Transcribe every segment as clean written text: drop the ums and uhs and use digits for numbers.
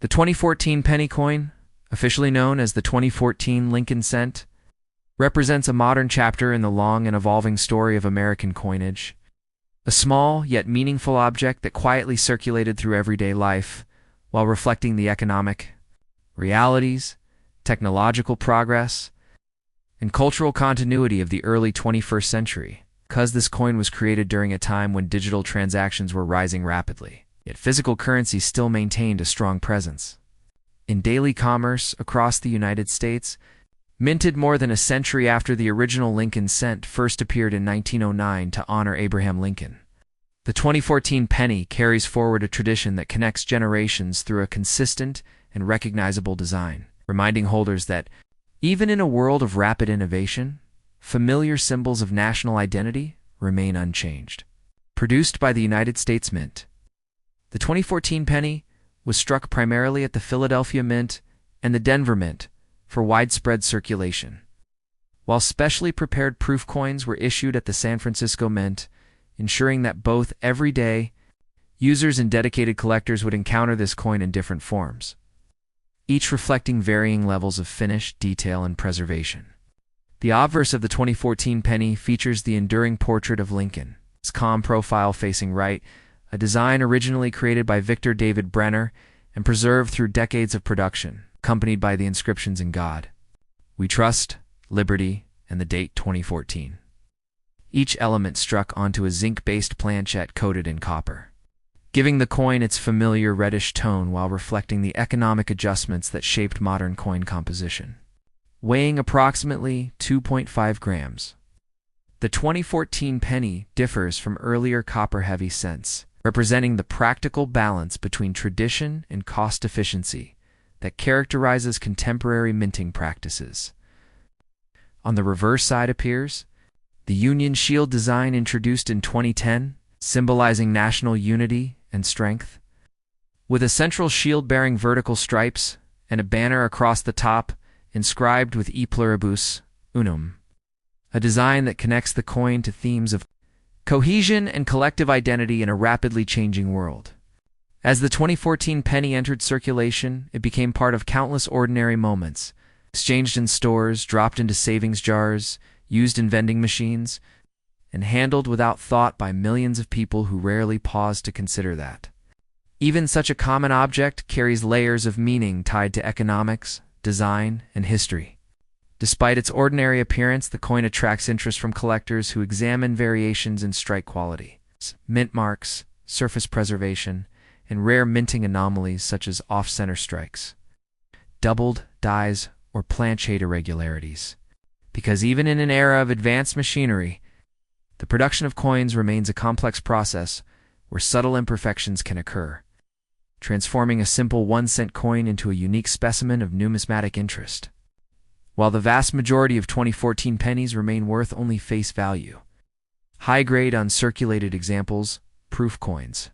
The 2014 penny coin, officially known as the 2014 Lincoln cent, represents a modern chapter in the long and evolving story of American coinage. A small yet meaningful object that quietly circulated through everyday life while reflecting the economic realities, technological progress, and cultural continuity of the early 21st century. Because this coin was created during a time when digital transactions were rising rapidly, yet physical currency still maintained a strong presence. In daily commerce across the United States, minted more than a century after the original Lincoln cent first appeared in 1909 to honor Abraham Lincoln, the 2014 penny carries forward a tradition that connects generations through a consistent and recognizable design, reminding holders that, even in a world of rapid innovation, familiar symbols of national identity remain unchanged. Produced by the United States Mint, the 2014 penny was struck primarily at the Philadelphia Mint and the Denver Mint for widespread circulation, while specially prepared proof coins were issued at the San Francisco Mint, ensuring that both everyday users and dedicated collectors would encounter this coin in different forms, each reflecting varying levels of finish, detail, and preservation. The obverse of the 2014 penny features the enduring portrait of Lincoln, his calm profile facing right, a design originally created by Victor David Brenner and preserved through decades of production, accompanied by the inscriptions in God, "We Trust," "Liberty," and the date 2014. Each element struck onto a zinc-based planchette coated in copper, giving the coin its familiar reddish tone while reflecting the economic adjustments that shaped modern coin composition. Weighing approximately 2.5 grams, the 2014 penny differs from earlier copper-heavy cents, representing the practical balance between tradition and cost efficiency that characterizes contemporary minting practices. On the reverse side appears the Union Shield design introduced in 2010, symbolizing national unity and strength. With a central shield bearing vertical stripes and a banner across the top inscribed with E pluribus unum, a design that connects the coin to themes of cohesion and collective identity in a rapidly changing world. As the 2014 penny entered circulation, it became part of countless ordinary moments, exchanged in stores, dropped into savings jars, used in vending machines, and handled without thought by millions of people who rarely pause to consider that. Even such a common object carries layers of meaning tied to economics, design, and history. Despite its ordinary appearance, the coin attracts interest from collectors who examine variations in strike quality, mint marks, surface preservation, and rare minting anomalies such as off-center strikes, doubled, dies, or planchette irregularities. Because even in an era of advanced machinery, the production of coins remains a complex process where subtle imperfections can occur, transforming a simple 1-cent coin into a unique specimen of numismatic interest. While the vast majority of 2014 pennies remain worth only face value, high-grade uncirculated examples, proof coins,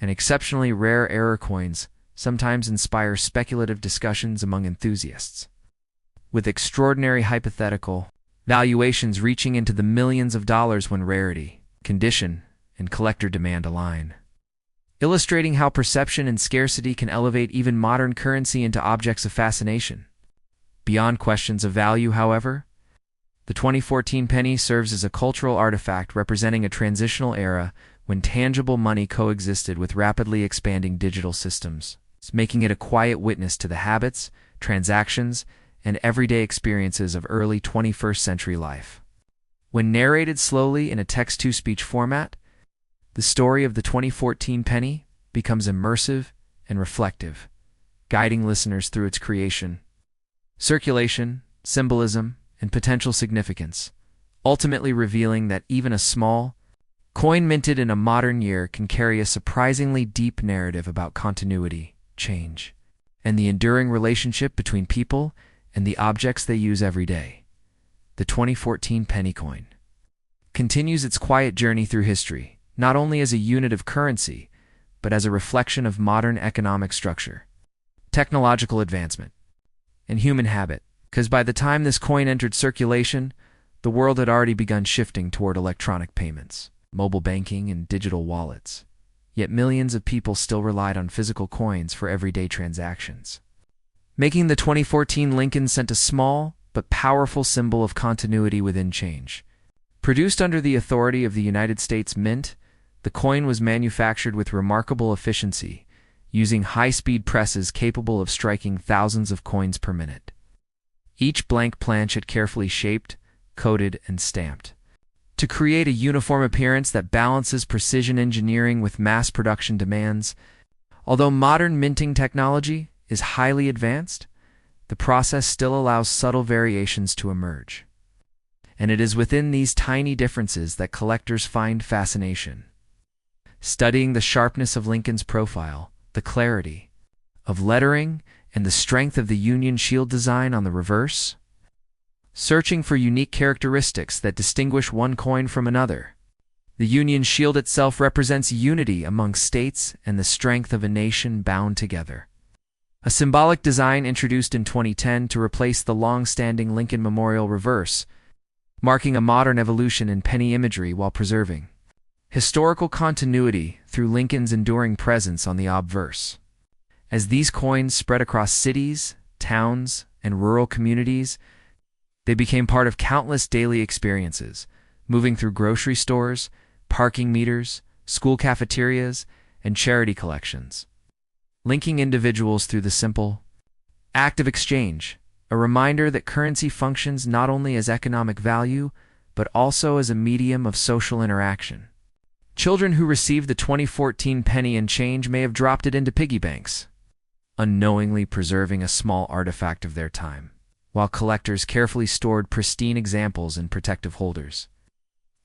and exceptionally rare error coins sometimes inspire speculative discussions among enthusiasts, with extraordinary hypothetical valuations reaching into the millions of dollars when rarity, condition, and collector demand align, illustrating how perception and scarcity can elevate even modern currency into objects of fascination. Beyond questions of value, however, the 2014 penny serves as a cultural artifact representing a transitional era when tangible money coexisted with rapidly expanding digital systems, making it a quiet witness to the habits, transactions, and everyday experiences of early 21st century life. When narrated slowly in a text-to-speech format, the story of the 2014 penny becomes immersive and reflective, guiding listeners through its creation, circulation, symbolism, and potential significance, ultimately revealing that even a small coin minted in a modern year can carry a surprisingly deep narrative about continuity, change, and the enduring relationship between people and the objects they use every day. The 2014 penny coin continues its quiet journey through history, not only as a unit of currency, but as a reflection of modern economic structure, technological advancement, and human habit, because by the time this coin entered circulation, the world had already begun shifting toward electronic payments, mobile banking, and digital wallets. yet millions of people still relied on physical coins for everyday transactions, making the 2014 Lincoln Cent a small but powerful symbol of continuity within change. Produced under the authority of the United States Mint, the coin was manufactured with remarkable efficiency, using high-speed presses capable of striking thousands of coins per minute. Each blank planchet carefully shaped, coated, and stamped, to create a uniform appearance that balances precision engineering with mass production demands. Although modern minting technology is highly advanced, the process still allows subtle variations to emerge. And it is within these tiny differences that collectors find fascination. Studying the sharpness of Lincoln's profile, the clarity of lettering, and the strength of the Union Shield design on the reverse, searching for unique characteristics that distinguish one coin from another. The Union Shield itself represents unity among states and the strength of a nation bound together. A symbolic design introduced in 2010 to replace the long-standing Lincoln Memorial reverse, marking a modern evolution in penny imagery while preserving historical continuity through Lincoln's enduring presence on the obverse. As these coins spread across cities, towns, and rural communities, they became part of countless daily experiences, moving through grocery stores, parking meters, school cafeterias, and charity collections, linking individuals through the simple act of exchange, a reminder that currency functions not only as economic value, but also as a medium of social interaction. Children who received the 2014 penny and change may have dropped it into piggy banks, unknowingly preserving a small artifact of their time, while collectors carefully stored pristine examples in protective holders.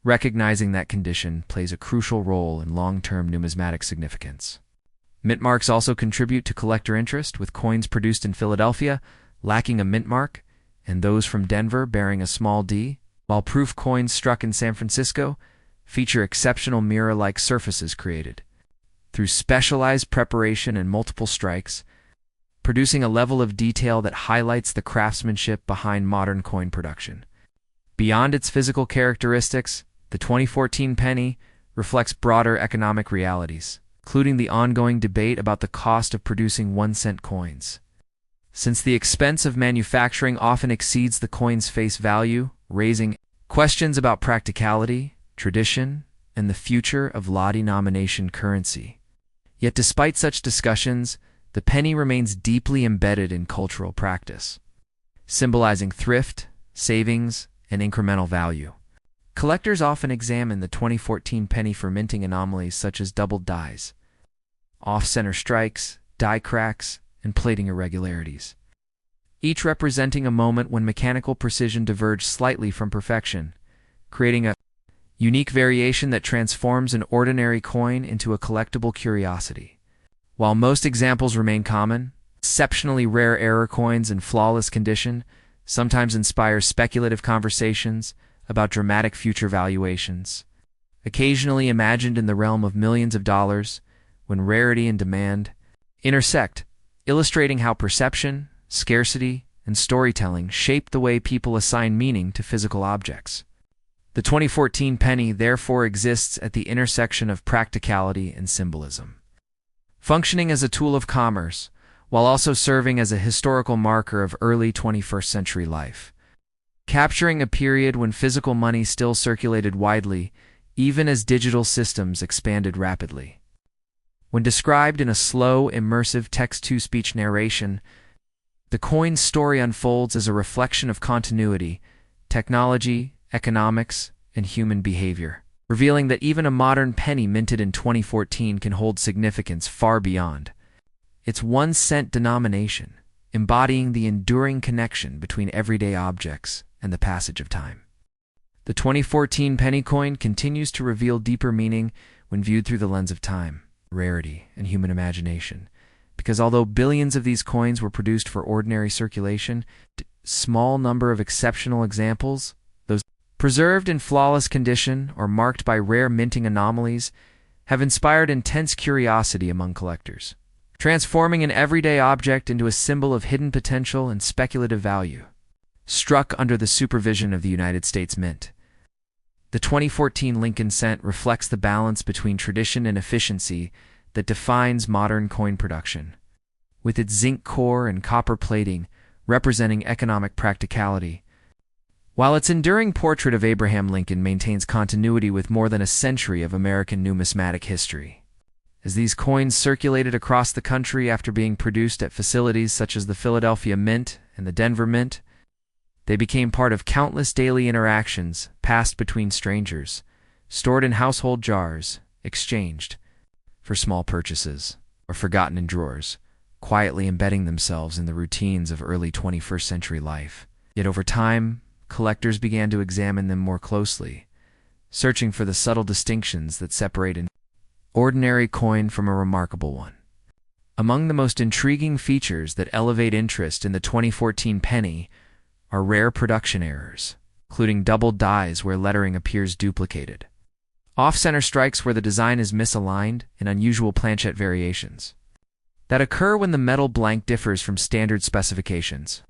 Recognizing that condition plays a crucial role in long-term numismatic significance. Mint marks also contribute to collector interest, with coins produced in Philadelphia lacking a mint mark, and those from Denver bearing a small d, while proof coins struck in San Francisco feature exceptional mirror-like surfaces created through specialized preparation and multiple strikes, producing a level of detail that highlights the craftsmanship behind modern coin production. Beyond its physical characteristics, the 2014 penny reflects broader economic realities, including the ongoing debate about the cost of producing 1-cent coins. Since the expense of manufacturing often exceeds the coin's face value, raising questions about practicality, tradition, and the future of law-denomination currency. Yet despite such discussions, the penny remains deeply embedded in cultural practice, symbolizing thrift, savings, and incremental value. Collectors often examine the 2014 penny for minting anomalies such as doubled dies, off-center strikes, die cracks, and plating irregularities, each representing a moment when mechanical precision diverged slightly from perfection, creating a unique variation that transforms an ordinary coin into a collectible curiosity. While most examples remain common, exceptionally rare error coins in flawless condition sometimes inspire speculative conversations about dramatic future valuations, occasionally imagined in the realm of millions of dollars, when rarity and demand intersect, illustrating how perception, scarcity, and storytelling shape the way people assign meaning to physical objects. The 2014 penny therefore exists at the intersection of practicality and symbolism, functioning as a tool of commerce while also serving as a historical marker of early 21st century life, capturing a period when physical money still circulated widely, even as digital systems expanded rapidly. When described in a slow, immersive text-to-speech narration, the coin's story unfolds as a reflection of continuity, technology, economics, and human behavior, revealing that even a modern penny minted in 2014 can hold significance far beyond its 1-cent denomination, embodying the enduring connection between everyday objects and the passage of time. The 2014 penny coin continues to reveal deeper meaning when viewed through the lens of time, rarity, and human imagination, because although billions of these coins were produced for ordinary circulation, a small number of exceptional examples, those preserved in flawless condition or marked by rare minting anomalies, have inspired intense curiosity among collectors, transforming an everyday object into a symbol of hidden potential and speculative value. Struck under the supervision of the United States Mint, The 2014 Lincoln cent reflects the balance between tradition and efficiency that defines modern coin production, with its zinc core and copper plating representing economic practicality, while its enduring portrait of Abraham Lincoln maintains continuity with more than a century of American numismatic history. As these coins circulated across the country after being produced at facilities such as the Philadelphia Mint and the Denver Mint, they became part of countless daily interactions passed between strangers, stored in household jars, exchanged for small purchases, or forgotten in drawers, quietly embedding themselves in the routines of early 21st century life. Yet over time, collectors began to examine them more closely, searching for the subtle distinctions that separate an ordinary coin from a remarkable one. Among the most intriguing features that elevate interest in the 2014 penny are rare production errors, including doubled dies where lettering appears duplicated, off-center strikes where the design is misaligned, and unusual planchette variations that occur when the metal blank differs from standard specifications,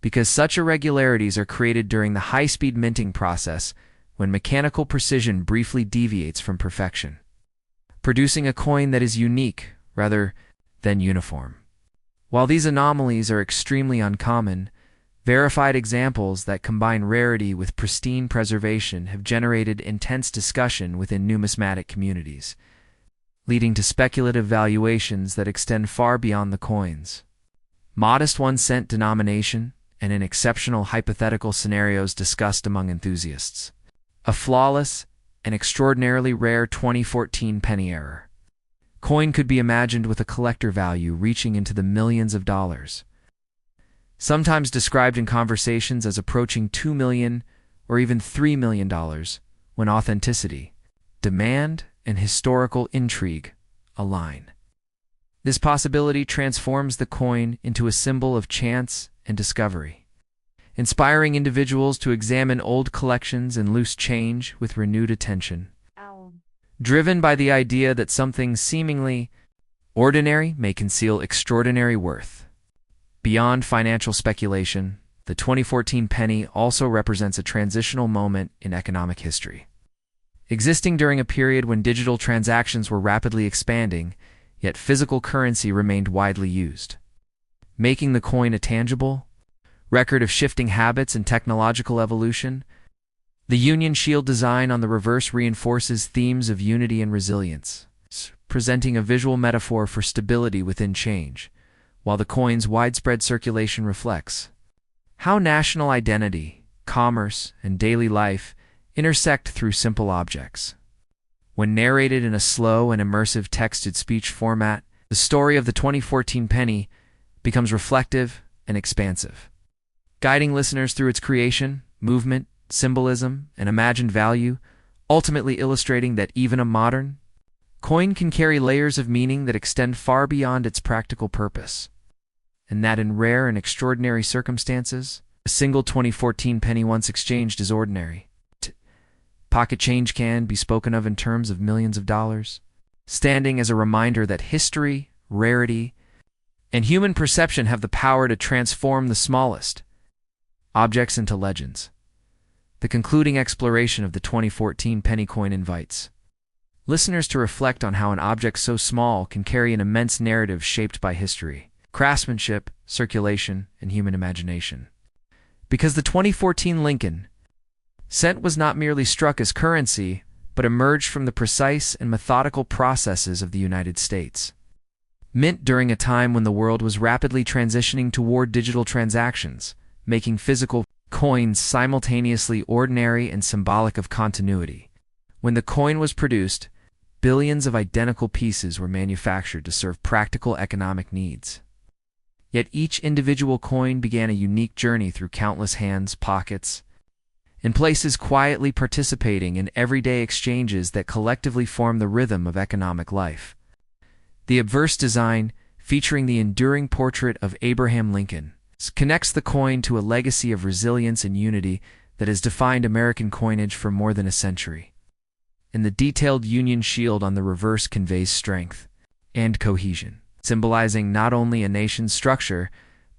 because such irregularities are created during the high-speed minting process when mechanical precision briefly deviates from perfection, producing a coin that is unique rather than uniform. While these anomalies are extremely uncommon, verified examples that combine rarity with pristine preservation have generated intense discussion within numismatic communities, leading to speculative valuations that extend far beyond the coins. Modest 1-cent denomination and in exceptional hypothetical scenarios discussed among enthusiasts. A flawless and extraordinarily rare 2014 penny error coin could be imagined with a collector value reaching into the millions of dollars, sometimes described in conversations as approaching $2 million or even $3 million, when authenticity, demand, and historical intrigue align. This possibility transforms the coin into a symbol of chance and discovery, inspiring individuals to examine old collections and loose change with renewed attention, driven by the idea that something seemingly ordinary may conceal extraordinary worth. Beyond financial speculation, the 2014 penny also represents a transitional moment in economic history. Existing during a period when digital transactions were rapidly expanding, yet physical currency remained widely used, making the coin a tangible record of shifting habits and technological evolution. The Union Shield design on the reverse reinforces themes of unity and resilience, presenting a visual metaphor for stability within change, while the coin's widespread circulation reflects how national identity, commerce, and daily life intersect through simple objects. When narrated in a slow and immersive text-to-speech format, the story of the 2014 penny becomes reflective and expansive, guiding listeners through its creation, movement, symbolism, and imagined value, ultimately illustrating that even a modern coin can carry layers of meaning that extend far beyond its practical purpose, and that in rare and extraordinary circumstances, a single 2014 penny once exchanged is ordinary. Pocket change can be spoken of in terms of millions of dollars, standing as a reminder that history, rarity, and human perception have the power to transform the smallest objects into legends. The concluding exploration of the 2014 penny coin invites listeners to reflect on how an object so small can carry an immense narrative shaped by history, craftsmanship, circulation, and human imagination. Because the 2014 Lincoln cent was not merely struck as currency, but emerged from the precise and methodical processes of the United States Mint during a time when the world was rapidly transitioning toward digital transactions, making physical coins simultaneously ordinary and symbolic of continuity. When the coin was produced, billions of identical pieces were manufactured to serve practical economic needs. Yet each individual coin began a unique journey through countless hands, pockets, and places quietly participating in everyday exchanges that collectively form the rhythm of economic life. The obverse design, featuring the enduring portrait of Abraham Lincoln, connects the coin to a legacy of resilience and unity that has defined American coinage for more than a century. And the detailed Union Shield on the reverse conveys strength and cohesion, symbolizing not only a nation's structure,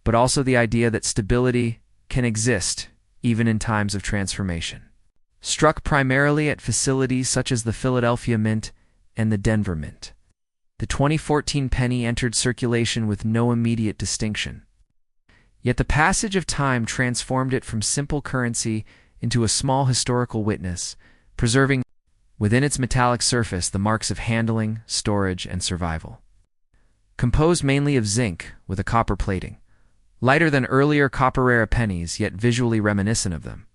but also the idea that stability can exist even in times of transformation. struck primarily at facilities such as the Philadelphia Mint and the Denver Mint. The 2014 penny entered circulation with no immediate distinction. Yet the passage of time transformed it from simple currency into a small historical witness, preserving within its metallic surface the marks of handling, storage, and survival. Composed mainly of zinc with a copper plating, lighter than earlier copper-era pennies yet visually reminiscent of them,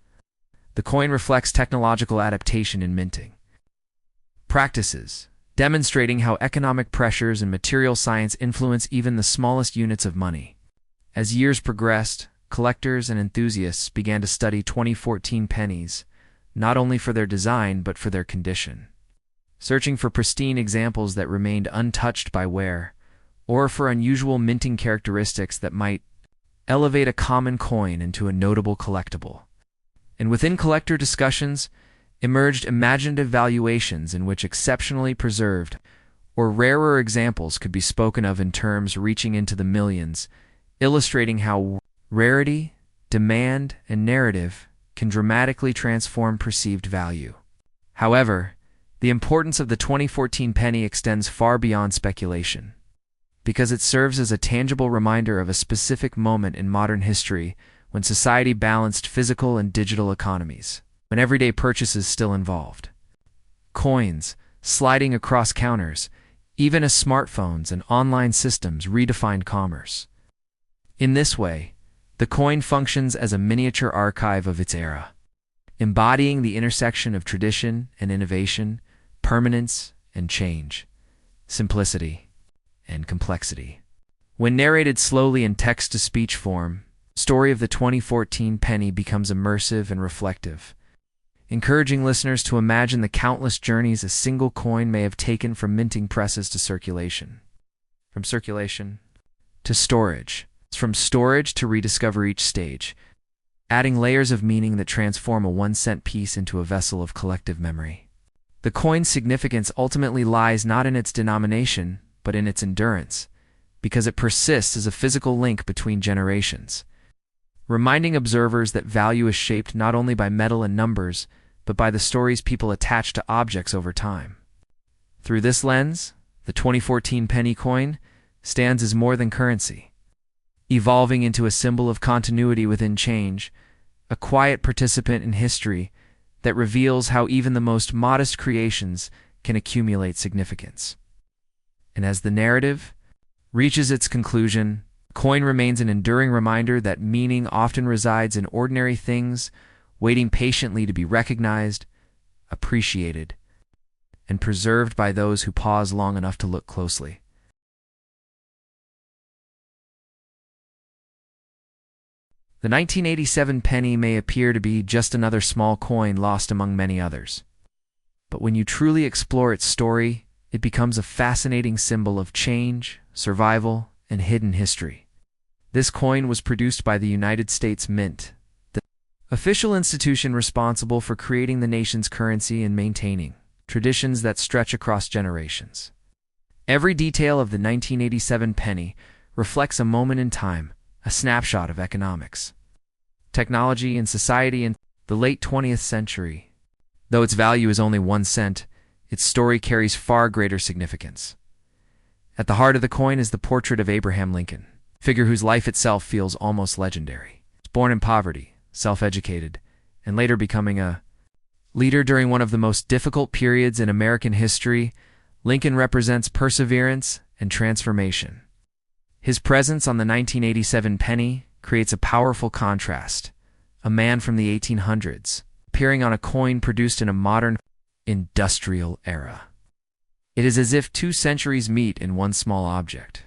the coin reflects technological adaptation in minting practices, demonstrating how economic pressures and material science influence even the smallest units of money. As years progressed, collectors and enthusiasts began to study 2014 pennies, not only for their design but for their condition, searching for pristine examples that remained untouched by wear, or for unusual minting characteristics that might elevate a common coin into a notable collectible. And within collector discussions emerged imaginative valuations in which exceptionally preserved or rarer examples could be spoken of in terms reaching into the millions, illustrating how rarity, demand, and narrative can dramatically transform perceived value. However, the importance of the 2014 penny extends far beyond speculation, because it serves as a tangible reminder of a specific moment in modern history when society balanced physical and digital economies, when everyday purchases still involved coins, sliding across counters, even as smartphones and online systems redefined commerce. In this way, the coin functions as a miniature archive of its era, embodying the intersection of tradition and innovation, permanence and change, simplicity and complexity. When narrated slowly in text-to-speech form, the story of the 2014 penny becomes immersive and reflective, encouraging listeners to imagine the countless journeys a single coin may have taken from minting presses to circulation, from circulation to storage, from storage to rediscover each stage, adding layers of meaning that transform a 1-cent piece into a vessel of collective memory. The coin's significance ultimately lies not in its denomination, but in its endurance, because it persists as a physical link between generations, reminding observers that value is shaped not only by metal and numbers, but by the stories people attach to objects over time. Through this lens, the 2014 penny coin stands as more than currency, evolving into a symbol of continuity within change, a quiet participant in history that reveals how even the most modest creations can accumulate significance. And as the narrative reaches its conclusion, the coin remains an enduring reminder that meaning often resides in ordinary things, waiting patiently to be recognized, appreciated, and preserved by those who pause long enough to look closely. The 1987 penny may appear to be just another small coin lost among many others, but when you truly explore its story, it becomes a fascinating symbol of change, survival, and hidden history. This coin was produced by the United States Mint, the official institution responsible for creating the nation's currency and maintaining traditions that stretch across generations. Every detail of the 1987 penny reflects a moment in time, a snapshot of economics, technology, and society in the late 20th century. Though its value is only 1 cent, its story carries far greater significance. At the heart of the coin is the portrait of Abraham Lincoln, a figure whose life itself feels almost legendary. Born in poverty, self-educated, and later becoming a leader during one of the most difficult periods in American history, Lincoln represents perseverance and transformation. His presence on the 1987 penny creates a powerful contrast, a man from the 1800s, appearing on a coin produced in a modern, industrial era. It is as if 2 centuries meet in one small object.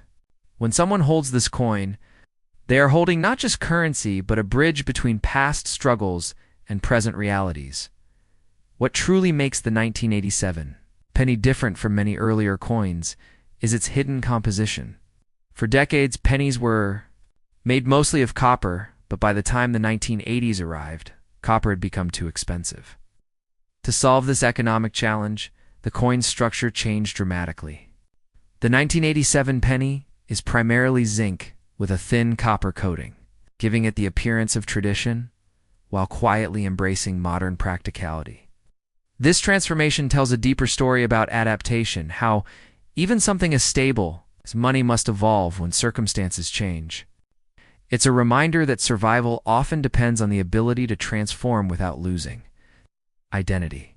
When someone holds this coin, they are holding not just currency, but a bridge between past struggles and present realities. What truly makes the 1987 penny different from many earlier coins is its hidden composition. For decades, pennies were made mostly of copper, but by the time the 1980s arrived, copper had become too expensive. To solve this economic challenge, the coin's structure changed dramatically. The 1987 penny is primarily zinc with a thin copper coating, giving it the appearance of tradition, while quietly embracing modern practicality. This transformation tells a deeper story about adaptation, how even something as stable as money must evolve when circumstances change. It's a reminder that survival often depends on the ability to transform without losing identity.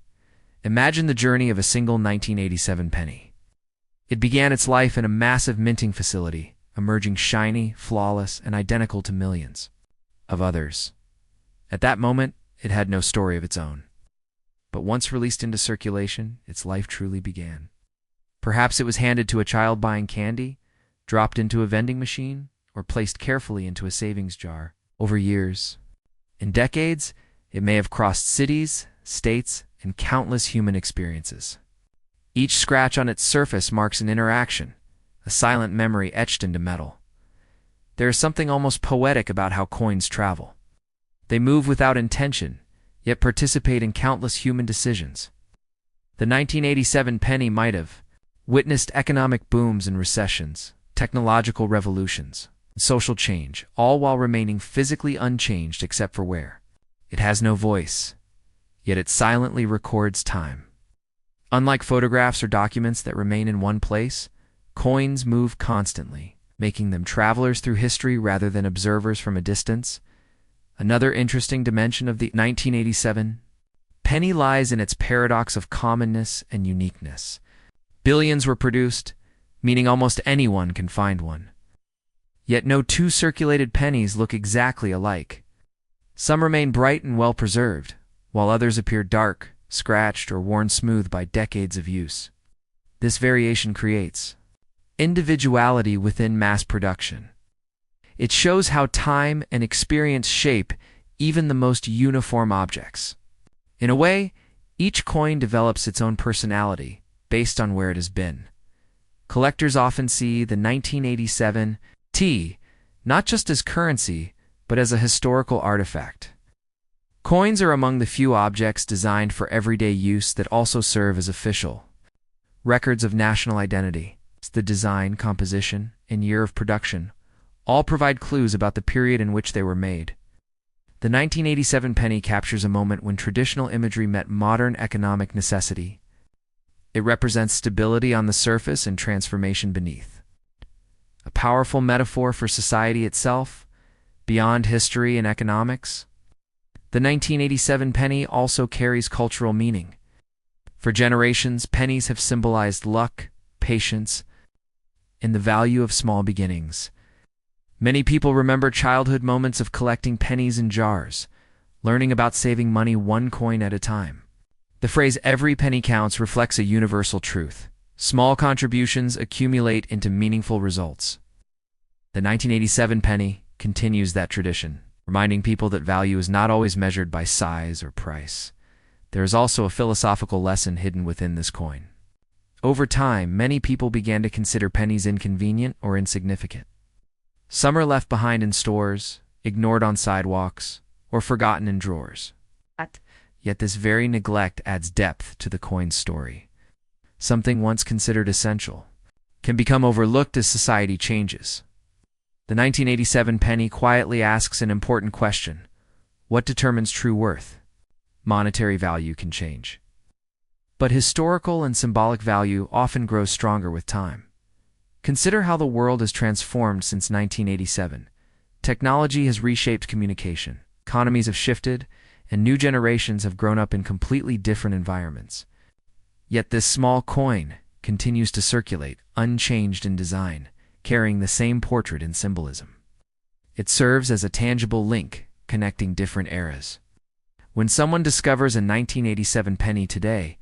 Imagine the journey of a single 1987 penny. It began its life in a massive minting facility, emerging shiny, flawless, and identical to millions of others. At that moment, it had no story of its own. But once released into circulation, its life truly began. Perhaps it was handed to a child buying candy, dropped into a vending machine, or placed carefully into a savings jar. Over years, in decades, it may have crossed cities, states, and countless human experiences. Each scratch on its surface marks an interaction, a silent memory etched into metal. There is something almost poetic about how coins travel. They move without intention, yet participate in countless human decisions. The 1987 penny might have witnessed economic booms and recessions, technological revolutions, social change, all while remaining physically unchanged except for wear. It has no voice, yet it silently records time. Unlike photographs or documents that remain in one place, coins move constantly, making them travelers through history rather than observers from a distance. Another interesting dimension of the 1987 penny lies in its paradox of commonness and uniqueness. Billions were produced, meaning almost anyone can find one. Yet no two circulated pennies look exactly alike. Some remain bright and well-preserved, while others appear dark, scratched, or worn smooth by decades of use. This variation creates individuality within mass production. It shows how time and experience shape even the most uniform objects. In a way, each coin develops its own personality based on where it has been. Collectors often see the 1987 T not just as currency, but as a historical artifact. Coins are among the few objects designed for everyday use that also serve as official records of national identity. The design, composition, and year of production all provide clues about the period in which they were made. The 1987 penny captures a moment when traditional imagery met modern economic necessity. It represents stability on the surface and transformation beneath. A powerful metaphor for society itself, beyond history and economics. The 1987 penny also carries cultural meaning. For generations, pennies have symbolized luck, patience, and the value of small beginnings. Many people remember childhood moments of collecting pennies in jars, learning about saving money one coin at a time. The phrase "every penny counts" reflects a universal truth. Small contributions accumulate into meaningful results. The 1987 penny continues that tradition, reminding people that value is not always measured by size or price. There is also a philosophical lesson hidden within this coin. Over time, many people began to consider pennies inconvenient or insignificant. Some are left behind in stores, ignored on sidewalks, or forgotten in drawers. Yet this very neglect adds depth to the coin's story. Something once considered essential can become overlooked as society changes. The 1987 penny quietly asks an important question: what determines true worth? Monetary value can change, but historical and symbolic value often grows stronger with time. Consider how the world has transformed since 1987. Technology has reshaped communication, economies have shifted, and new generations have grown up in completely different environments. Yet this small coin continues to circulate, unchanged in design, carrying the same portrait and symbolism. It serves as a tangible link connecting different eras. When someone discovers a 1987 penny today,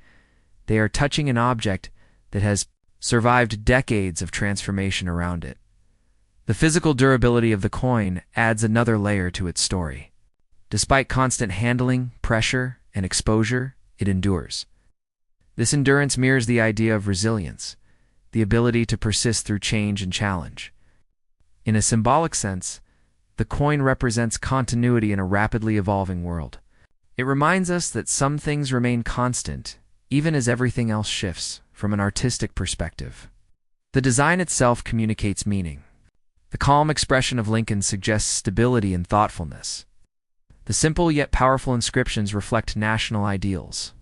they are touching an object that has survived decades of transformation around it. The physical durability of the coin adds another layer to its story. Despite constant handling, pressure, and exposure, it endures. This endurance mirrors the idea of resilience, the ability to persist through change and challenge. In a symbolic sense, the coin represents continuity in a rapidly evolving world. It reminds us that some things remain constant, even as everything else shifts. From an artistic perspective, the design itself communicates meaning. The calm expression of Lincoln suggests stability and thoughtfulness. The simple yet powerful inscriptions reflect national ideals.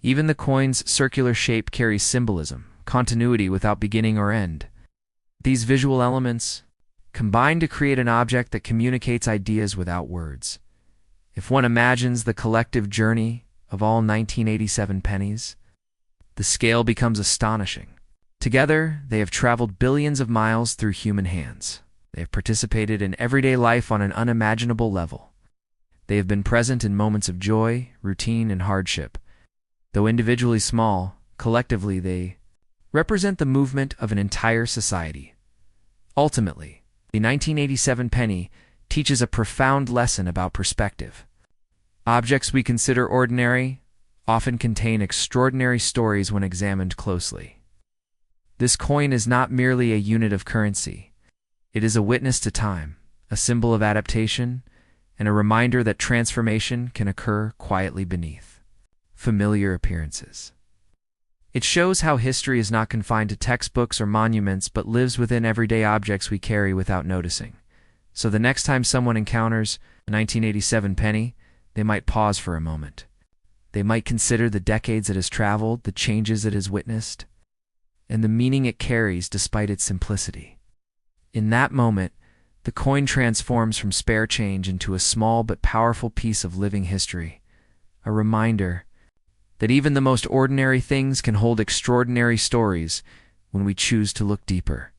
Even the coin's circular shape carries symbolism, continuity without beginning or end. These visual elements combine to create an object that communicates ideas without words. If one imagines the collective journey of all 1987 pennies, the scale becomes astonishing. Together, they have traveled billions of miles through human hands. They have participated in everyday life on an unimaginable level. They have been present in moments of joy, routine, and hardship. Though individually small, collectively they represent the movement of an entire society. Ultimately, the 1987 penny teaches a profound lesson about perspective. Objects we consider ordinary often contain extraordinary stories when examined closely. This coin is not merely a unit of currency. It is a witness to time, a symbol of adaptation, and a reminder that transformation can occur quietly beneath familiar appearances. It shows how history is not confined to textbooks or monuments but lives within everyday objects we carry without noticing. So the next time someone encounters a 1987 penny, they might pause for a moment. They might consider the decades it has traveled, the changes it has witnessed, and the meaning it carries despite its simplicity. In that moment, the coin transforms from spare change into a small but powerful piece of living history, a reminder that even the most ordinary things can hold extraordinary stories when we choose to look deeper.